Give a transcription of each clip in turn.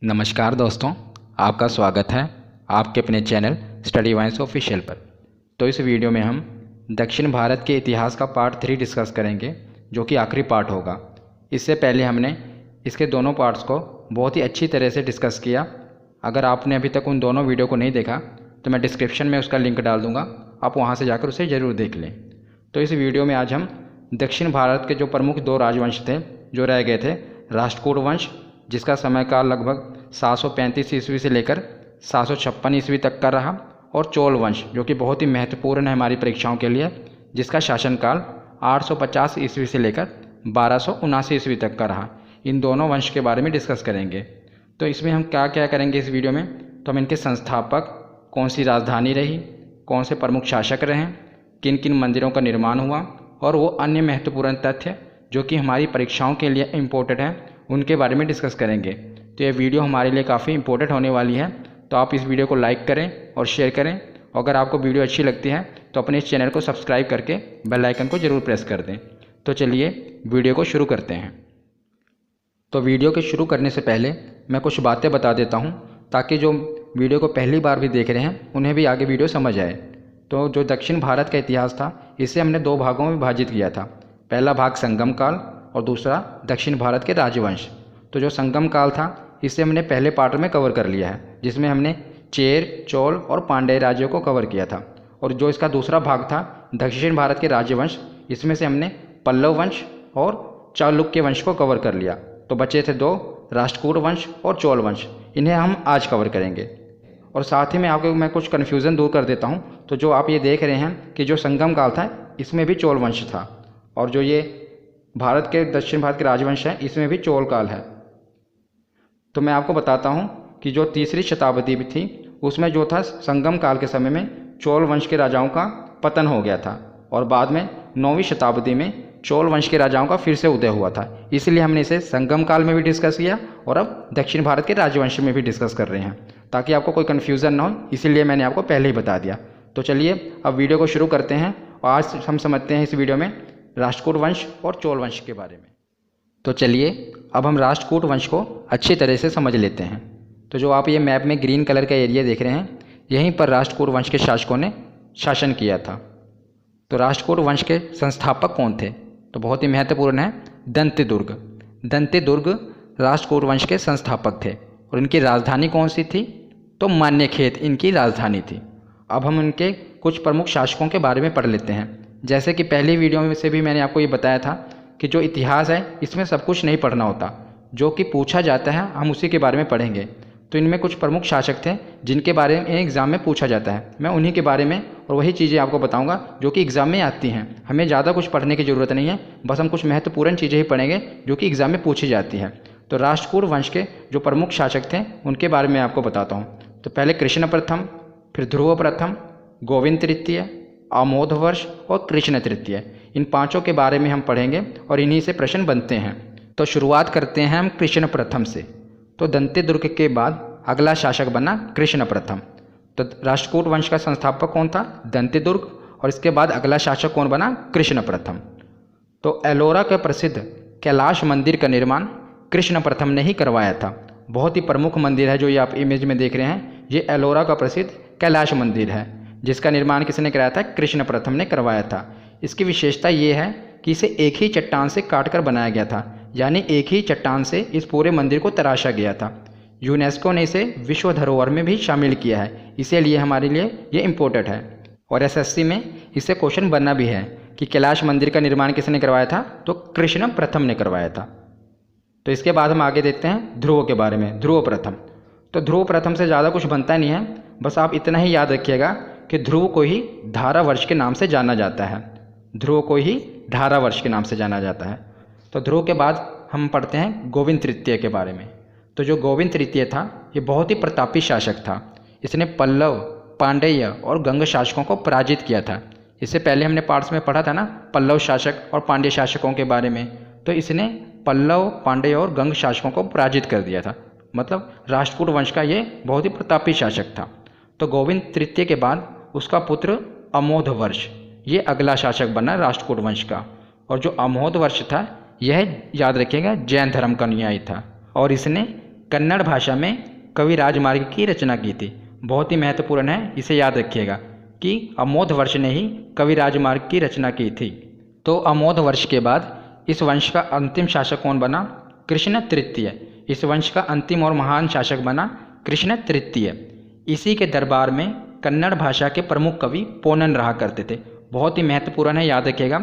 नमस्कार दोस्तों, आपका स्वागत है आपके अपने चैनल स्टडी वाइन्स ऑफिशियल पर। तो इस वीडियो में हम दक्षिण भारत के इतिहास का पार्ट 3 डिस्कस करेंगे, जो कि आखिरी पार्ट होगा। इससे पहले हमने इसके दोनों पार्ट्स को बहुत ही अच्छी तरह से डिस्कस किया। अगर आपने अभी तक उन दोनों वीडियो को नहीं देखा तो मैं डिस्क्रिप्शन में उसका लिंक डाल दूँगा, आप वहाँ से जाकर उसे ज़रूर देख लें। तो इस वीडियो में आज हम दक्षिण भारत के जो प्रमुख 2 राजवंश थे जो रह गए थे, राष्ट्रकूट वंश जिसका समयकाल लगभग 735 ईस्वी से लेकर 756 ईस्वी तक का रहा, और चोल वंश जो कि बहुत ही महत्वपूर्ण है हमारी परीक्षाओं के लिए, जिसका शासनकाल 850 ईस्वी से लेकर 1279 ईस्वी तक का रहा। इन दोनों वंश के बारे में डिस्कस करेंगे। तो इसमें हम क्या क्या करेंगे इस वीडियो में, तो हम इनके संस्थापक, कौन सी राजधानी रही, कौन से प्रमुख शासक रहे, किन किन मंदिरों का निर्माण हुआ, और वो अन्य महत्वपूर्ण तथ्य जो कि हमारी परीक्षाओं के लिए इम्पोर्टेंट हैं उनके बारे में डिस्कस करेंगे। तो ये वीडियो हमारे लिए काफ़ी इंपॉर्टेंट होने वाली है, तो आप इस वीडियो को लाइक करें और शेयर करें। अगर आपको वीडियो अच्छी लगती है तो अपने इस चैनल को सब्सक्राइब करके बेल आइकन को ज़रूर प्रेस कर दें। तो चलिए वीडियो को शुरू करते हैं। तो वीडियो के शुरू करने से पहले मैं कुछ बातें बता देता हूँ, ताकि जो वीडियो को पहली बार भी देख रहे हैं उन्हें भी आगे वीडियो समझ आए। तो जो दक्षिण भारत का इतिहास था, इसे हमने 2 भागों में विभाजित किया था। पहला भाग संगम काल और दूसरा दक्षिण भारत के राजवंश। तो जो संगम काल था इसे हमने पहले पार्ट में कवर कर लिया है, जिसमें हमने चेर, चोल और पांड्य राज्यों को कवर किया था। और जो इसका दूसरा भाग था दक्षिण भारत के राजवंश, इसमें से हमने पल्लव वंश और चालुक्य वंश को कवर कर लिया। तो बचे थे 2, राष्ट्रकूट वंश और चोल वंश। इन्हें हम आज कवर करेंगे। और साथ ही में आपको मैं कुछ कन्फ्यूज़न दूर कर देता हूँ। तो जो आप ये देख रहे हैं कि जो संगम काल था इसमें भी चोल वंश था, और जो ये भारत के दक्षिण भारत के राजवंश हैं इसमें भी चोल काल है। तो मैं आपको बताता हूँ कि जो तीसरी शताब्दी भी थी उसमें जो था संगम काल के समय में चोल वंश के राजाओं का पतन हो गया था, और बाद में 9वीं शताब्दी में चोल वंश के राजाओं का फिर से उदय हुआ था। इसलिए हमने इसे संगम काल में भी डिस्कस किया और अब दक्षिण भारत के राजवंश में भी डिस्कस कर रहे हैं, ताकि आपको कोई कन्फ्यूज़न ना हो, इसीलिए मैंने आपको पहले ही बता दिया। तो चलिए अब वीडियो को शुरू करते हैं, और आज हम समझते हैं इस वीडियो में राष्ट्रकूट वंश और चोल वंश के बारे में। तो चलिए अब हम राष्ट्रकूट वंश को अच्छी तरह से समझ लेते हैं। तो जो आप ये मैप में ग्रीन कलर का एरिया देख रहे हैं, यहीं पर राष्ट्रकूट वंश के शासकों ने शासन किया था। तो राष्ट्रकूट वंश के संस्थापक कौन थे, तो बहुत ही महत्वपूर्ण है दंतेदुर्ग। दंतेदुर्ग राष्ट्रकूट वंश के संस्थापक थे, और इनकी राजधानी कौन सी थी, तो मान्यखेत इनकी राजधानी थी। अब हम इनके कुछ प्रमुख शासकों के बारे में पढ़ लेते हैं। जैसे कि पहली वीडियो में से भी मैंने आपको ये बताया था कि जो इतिहास है इसमें सब कुछ नहीं पढ़ना होता, जो कि पूछा जाता है हम उसी के बारे में पढ़ेंगे। तो इनमें कुछ प्रमुख शासक थे जिनके बारे में एग्ज़ाम में पूछा जाता है, मैं उन्हीं के बारे में और वही चीज़ें आपको बताऊंगा जो कि एग्ज़ाम में आती हैं। हमें ज़्यादा कुछ पढ़ने की ज़रूरत नहीं है, बस हम कुछ महत्वपूर्ण चीज़ें ही पढ़ेंगे जो कि एग्ज़ाम में पूछी जाती है। तो राष्ट्रकूट वंश के जो प्रमुख शासक थे उनके बारे में आपको बताता हूँ। तो पहले कृष्ण प्रथम, फिर ध्रुव प्रथम, गोविंद तृतीय, आमोद वर्ष और कृष्ण तृतीय, इन 5 के बारे में हम पढ़ेंगे और इन्हीं से प्रश्न बनते हैं। तो शुरुआत करते हैं हम कृष्ण प्रथम से। तो दंतेदुर्ग के बाद अगला शासक बना कृष्ण प्रथम। तो राष्ट्रकूट वंश का संस्थापक कौन था, दंतेदुर्ग, और इसके बाद अगला शासक कौन बना, कृष्ण प्रथम। तो एलोरा के प्रसिद्ध कैलाश मंदिर का निर्माण कृष्ण प्रथम ने ही करवाया था। बहुत ही प्रमुख मंदिर है जो ये आप इमेज में देख रहे हैं, ये एलोरा का प्रसिद्ध कैलाश मंदिर है, जिसका निर्माण किसने कराया था, कृष्ण प्रथम ने करवाया था। इसकी विशेषता ये है कि इसे एक ही चट्टान से काटकर बनाया गया था, यानी एक ही चट्टान से इस पूरे मंदिर को तराशा गया था। यूनेस्को ने इसे विश्व धरोहर में भी शामिल किया है, इसीलिए हमारे लिए ये इम्पोर्टेंट है। और एसएससी में इससे क्वेश्चन बनना भी है कि कैलाश मंदिर का निर्माण किसने करवाया था, तो कृष्ण प्रथम ने करवाया था। तो इसके बाद हम आगे देखते हैं ध्रुव के बारे में, ध्रुव प्रथम। तो ध्रुव प्रथम से ज़्यादा कुछ बनता नहीं है, बस आप इतना ही याद रखिएगा कि ध्रुव को ही धारावर्ष के नाम से जाना जाता है। ध्रुव को ही धारावर्ष के नाम से जाना जाता है। तो ध्रुव के बाद हम पढ़ते हैं गोविंद तृतीय के बारे में। तो जो गोविंद तृतीय था ये बहुत ही प्रतापी शासक था। इसने पल्लव, पांड्य और गंग शासकों को पराजित किया था। इससे पहले हमने पार्ट्स में पढ़ा था ना पल्लव शासक और पांड्य शासकों के बारे में। तो इसने पल्लव, पांड्य और गंग शासकों को पराजित कर दिया था। मतलब राष्ट्रकूट वंश का ये बहुत ही प्रतापी शासक था। तो गोविंद तृतीय के बाद उसका पुत्र अमोध वर्ष ये अगला शासक बना राष्ट्रकूट वंश का। और जो अमोध वर्ष था यह याद रखिएगा जैन धर्म का अनुयायी था, और इसने कन्नड़ भाषा में कवि राजमार्ग की रचना की थी। बहुत ही महत्वपूर्ण है, इसे याद रखिएगा कि अमोध वर्ष ने ही कवि राजमार्ग की रचना की थी। तो अमोध वर्ष के बाद इस वंश का अंतिम शासक कौन बना? कृष्ण तृतीय। इस वंश का अंतिम और महान शासक बना कृष्ण तृतीय। इसी के दरबार में कन्नड़ भाषा के प्रमुख कवि पोनन रहा करते थे। बहुत ही महत्वपूर्ण है, याद रखिएगा।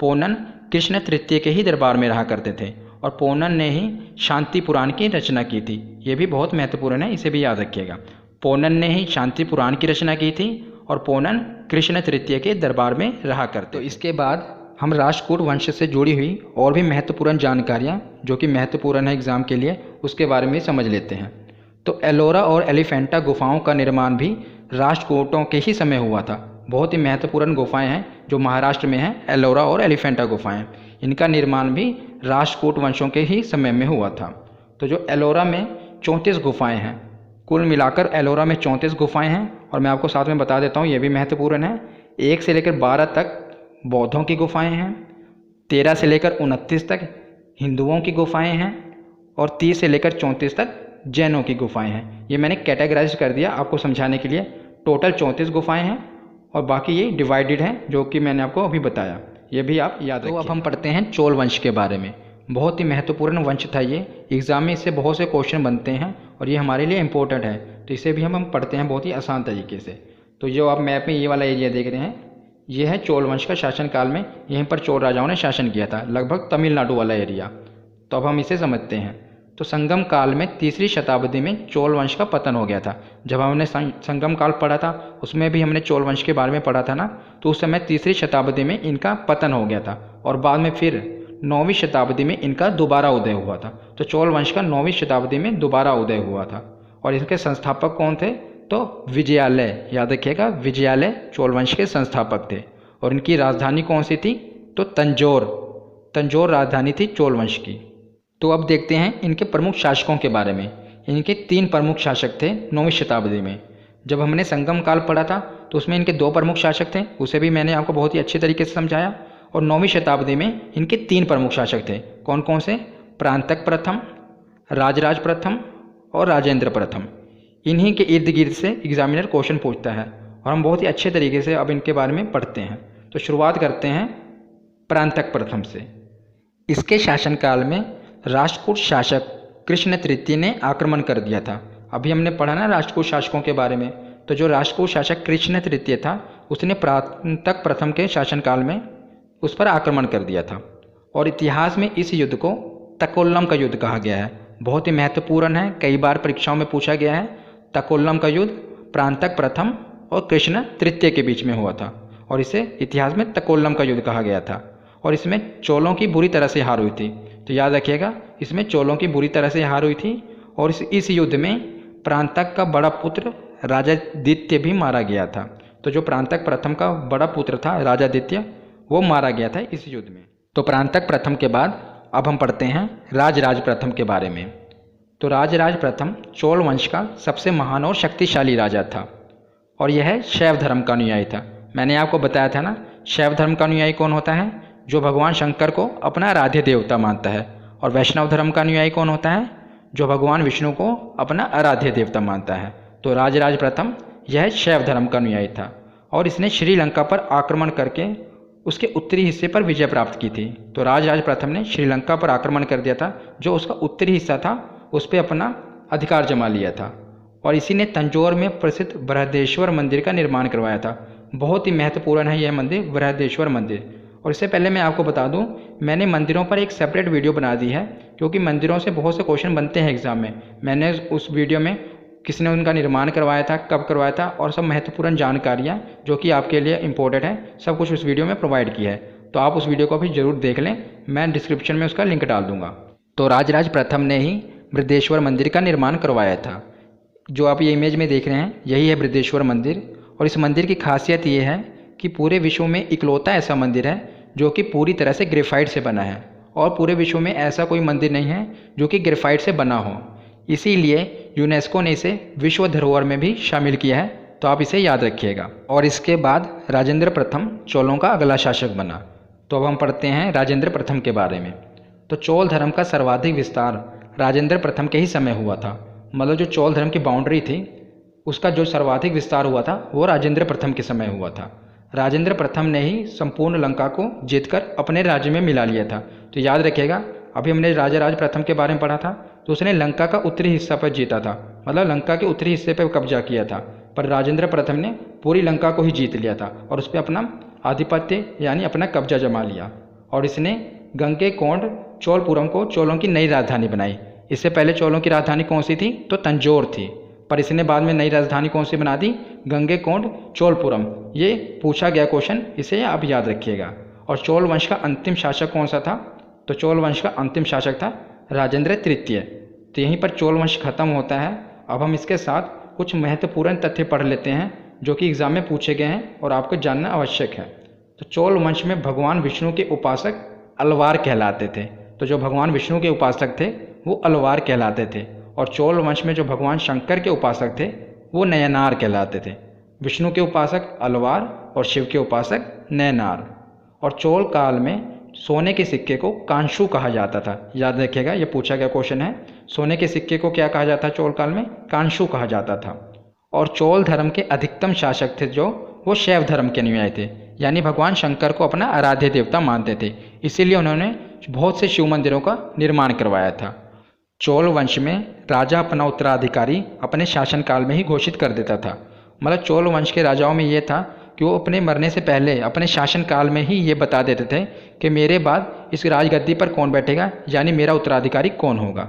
पोनन कृष्ण तृतीय के ही दरबार में रहा करते थे और पोनन ने ही शांति पुराण की रचना की थी। ये भी बहुत महत्वपूर्ण है, इसे भी याद रखिएगा। पोनन ने ही शांति पुराण की रचना की थी और पोनन कृष्ण तृतीय के दरबार में रहा करते। तो इसके बाद हम राष्ट्रकूट वंश से जुड़ी हुई और भी महत्वपूर्ण जानकारियाँ जो कि महत्वपूर्ण है एग्जाम के लिए, उसके बारे में समझ लेते हैं। तो एलोरा और एलिफेंटा गुफाओं का निर्माण भी राष्ट्रकूटों के ही समय हुआ था। बहुत ही महत्वपूर्ण गुफाएं हैं जो महाराष्ट्र में हैं, एलोरा और एलिफेंटा गुफाएं। इनका निर्माण भी राष्ट्रकूट वंशों के ही समय में हुआ था। तो जो एलोरा में 34 गुफाएं हैं, कुल मिलाकर एलोरा में 34 गुफाएं हैं। और मैं आपको साथ में बता देता हूँ, ये भी महत्वपूर्ण है। 1 से लेकर 12 तक बौद्धों की गुफाएं हैं, 13 से लेकर 29 तक हिंदुओं की गुफाएं हैं और 30 से लेकर 34 तक जैनों की गुफाएं हैं। ये मैंने कैटेगराइज कर दिया आपको समझाने के लिए। टोटल 34 गुफाएं हैं और बाकी ये डिवाइडेड हैं, जो कि मैंने आपको अभी बताया। ये भी आप याद रखिए। तो अब हम पढ़ते हैं चोल वंश के बारे में। बहुत ही महत्वपूर्ण वंश था ये। एग्जाम में इससे बहुत से क्वेश्चन बनते हैं और ये हमारे लिए इम्पोर्टेंट है, तो इसे भी हम पढ़ते हैं बहुत ही आसान तरीके से। तो जो आप मैप में ये वाला एरिया देख रहे हैं, ये है चोल वंश का शासनकाल में। यहीं पर चोल राजाओं ने शासन किया था, लगभग तमिलनाडु वाला एरिया। तो अब हम इसे समझते हैं। तो संगम काल में 3री शताब्दी में चोल वंश का पतन हो गया था। जब हमने संगम काल पढ़ा था उसमें भी हमने चोल वंश के बारे में पढ़ा था ना, तो उस समय 3री शताब्दी में इनका पतन हो गया था और बाद में फिर 9वीं शताब्दी में इनका दोबारा उदय हुआ था। तो चोल वंश का 9वीं शताब्दी में दोबारा उदय हुआ था। और इसके संस्थापक कौन थे? तो विजयालय, याद रखिएगा, विजयालय चोल वंश के संस्थापक थे। और इनकी राजधानी कौन सी थी? तो तंजौर राजधानी थी चोल वंश की। तो अब देखते हैं इनके प्रमुख शासकों के बारे में। इनके 3 प्रमुख शासक थे 9वीं शताब्दी में। जब हमने संगम काल पढ़ा था तो उसमें इनके 2 प्रमुख शासक थे, उसे भी मैंने आपको बहुत ही अच्छे तरीके से समझाया। और 9वीं शताब्दी में इनके 3 प्रमुख शासक थे। कौन कौन से? प्रांतक प्रथम, राजराज प्रथम और राजेंद्र प्रथम। इन्हीं के इर्द गिर्द से एग्जामिनर क्वेश्चन पूछता है और हम बहुत ही अच्छे तरीके से अब इनके बारे में पढ़ते हैं। तो शुरुआत करते हैं प्रांतक प्रथम से। इसके शासनकाल में राष्ट्रकूट शासक कृष्ण तृतीय ने आक्रमण कर दिया था। अभी हमने पढ़ा ना राष्ट्रकूट शासकों के बारे में। तो जो राष्ट्रकूट शासक कृष्ण तृतीय था उसने प्रांतक प्रथम के शासनकाल में उस पर आक्रमण कर दिया था। और इतिहास में इस युद्ध को तकोल्लम का युद्ध कहा गया है। बहुत ही महत्वपूर्ण है, कई बार परीक्षाओं में पूछा गया है। तकोल्लम का युद्ध प्रांतक प्रथम और कृष्ण तृतीय के बीच में हुआ था और इसे इतिहास में तकोल्लम का युद्ध कहा गया था। और इसमें चोलों की बुरी तरह से हार हुई थी। तो याद रखिएगा, इसमें चोलों की बुरी तरह से हार हुई थी। और इस युद्ध में प्रांतक का बड़ा पुत्र राजादित्य भी मारा गया था। तो जो प्रांतक प्रथम का बड़ा पुत्र था राजादित्य, वो मारा गया था इस युद्ध में। तो प्रांतक प्रथम के बाद अब हम पढ़ते हैं राजराज प्रथम के बारे में। तो राजराज प्रथम चोल वंश का सबसे महान और शक्तिशाली राजा था और यह शैव धर्म का अनुयायी था। मैंने आपको बताया था ना, शैव धर्म का अनुयायी कौन होता है? जो भगवान शंकर को अपना आराध्य देवता मानता है। और वैष्णव धर्म का अनुयायी कौन होता है? जो भगवान विष्णु को अपना आराध्य देवता मानता है। तो राजराज प्रथम यह शैव धर्म का अनुयायी था और इसने श्रीलंका पर आक्रमण करके उसके उत्तरी हिस्से पर विजय प्राप्त की थी। तो राजराज प्रथम ने श्रीलंका पर आक्रमण कर दिया था, जो उसका उत्तरी हिस्सा था उस पर अपना अधिकार जमा लिया था। और इसी ने तंजौर में प्रसिद्ध बृहदेश्वर मंदिर का निर्माण करवाया था। बहुत ही महत्वपूर्ण है यह मंदिर, बृहदेश्वर मंदिर। और इससे पहले मैं आपको बता दूं, मैंने मंदिरों पर एक सेपरेट वीडियो बना दी है, क्योंकि मंदिरों से बहुत से क्वेश्चन बनते हैं एग्जाम में। मैंने उस वीडियो में किसने उनका निर्माण करवाया था, कब करवाया था और सब महत्वपूर्ण जानकारियाँ जो कि आपके लिए इम्पोर्टेंट है, सब कुछ उस वीडियो में प्रोवाइड किया है। तो आप उस वीडियो को भी जरूर देख लें, मैं डिस्क्रिप्शन में उसका लिंक डाल दूँगा। तो राजराज प्रथम ने ही बृहदेश्वर मंदिर का निर्माण करवाया था। जो आप ये इमेज में देख रहे हैं, यही है बृहदेश्वर मंदिर। और इस मंदिर की खासियत ये है कि पूरे विश्व में इकलौता ऐसा मंदिर है जो कि पूरी तरह से ग्रेफाइट से बना है और पूरे विश्व में ऐसा कोई मंदिर नहीं है जो कि ग्रेफाइट से बना हो। इसीलिए यूनेस्को ने इसे विश्व धरोहर में भी शामिल किया है। तो आप इसे याद रखिएगा। और इसके बाद राजेंद्र प्रथम चोलों का अगला शासक बना। तो अब हम पढ़ते हैं राजेंद्र प्रथम के बारे में। तो चोल धर्म का सर्वाधिक विस्तार राजेंद्र प्रथम के ही समय हुआ था। मतलब जो चोल धर्म की बाउंड्री थी उसका जो सर्वाधिक विस्तार हुआ था वो राजेंद्र प्रथम के समय हुआ था। राजेंद्र प्रथम ने ही संपूर्ण लंका को जीतकर अपने राज्य में मिला लिया था। तो याद रखिएगा, अभी हमने राजा प्रथम के बारे में पढ़ा था, तो उसने लंका का उत्तरी हिस्सा पर जीता था, मतलब लंका के उत्तरी हिस्से पर कब्जा किया था। पर राजेंद्र प्रथम ने पूरी लंका को ही जीत लिया था और उस पर अपना आधिपत्य यानी अपना कब्जा जमा लिया। और इसने गंगैकोंड चोलपुरम को चोलों की नई राजधानी बनाई। इससे पहले चोलों की राजधानी कौन सी थी? तो तंजौर थी, पर इसने बाद में नई राजधानी कौन सी बना दी? गंगैकोंड चोलपुरम। ये पूछा गया क्वेश्चन, इसे आप याद रखिएगा। और चोल वंश का अंतिम शासक कौन सा था? तो चोल वंश का अंतिम शासक था राजेंद्र तृतीय। तो यहीं पर चोल वंश खत्म होता है। अब हम इसके साथ कुछ महत्वपूर्ण तथ्य पढ़ लेते हैं जो कि एग्जाम में पूछे गए हैं और आपको जानना आवश्यक है। तो चोल वंश में भगवान विष्णु के उपासक अलवार कहलाते थे। तो जो भगवान विष्णु के उपासक थे वो अलवार कहलाते थे। और चोल वंश में जो भगवान शंकर के उपासक थे वो नयनार कहलाते थे। विष्णु के उपासक अलवार और शिव के उपासक नयनार। और चोल काल में सोने के सिक्के को कांशु कहा जाता था। याद रखिएगा, ये पूछा गया क्वेश्चन है। सोने के सिक्के को क्या कहा जाता है चोल काल में? कांशु कहा जाता था। और चोल धर्म के अधिकतम शासक थे जो वो शैव धर्म के अनुयायी थे, यानी भगवान शंकर को अपना आराध्य देवता मानते थे। इसीलिए उन्होंने बहुत से शिव मंदिरों का निर्माण करवाया था। चोल वंश में राजा अपना उत्तराधिकारी अपने शासनकाल में ही घोषित कर देता था। मतलब चोल वंश के राजाओं में ये था कि वो अपने मरने से पहले अपने शासनकाल में ही ये बता देते थे कि मेरे बाद इस राजगद्दी पर कौन बैठेगा, यानी मेरा उत्तराधिकारी कौन होगा।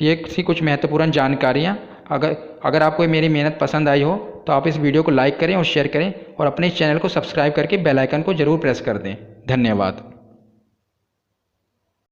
ये थी कुछ महत्वपूर्ण जानकारियाँ। अगर आपको मेरी मेहनत पसंद आई हो तो आप इस वीडियो को लाइक करें और शेयर करें और अपने इस चैनल को सब्सक्राइब करके बेल आइकन को ज़रूर प्रेस कर दें। धन्यवाद।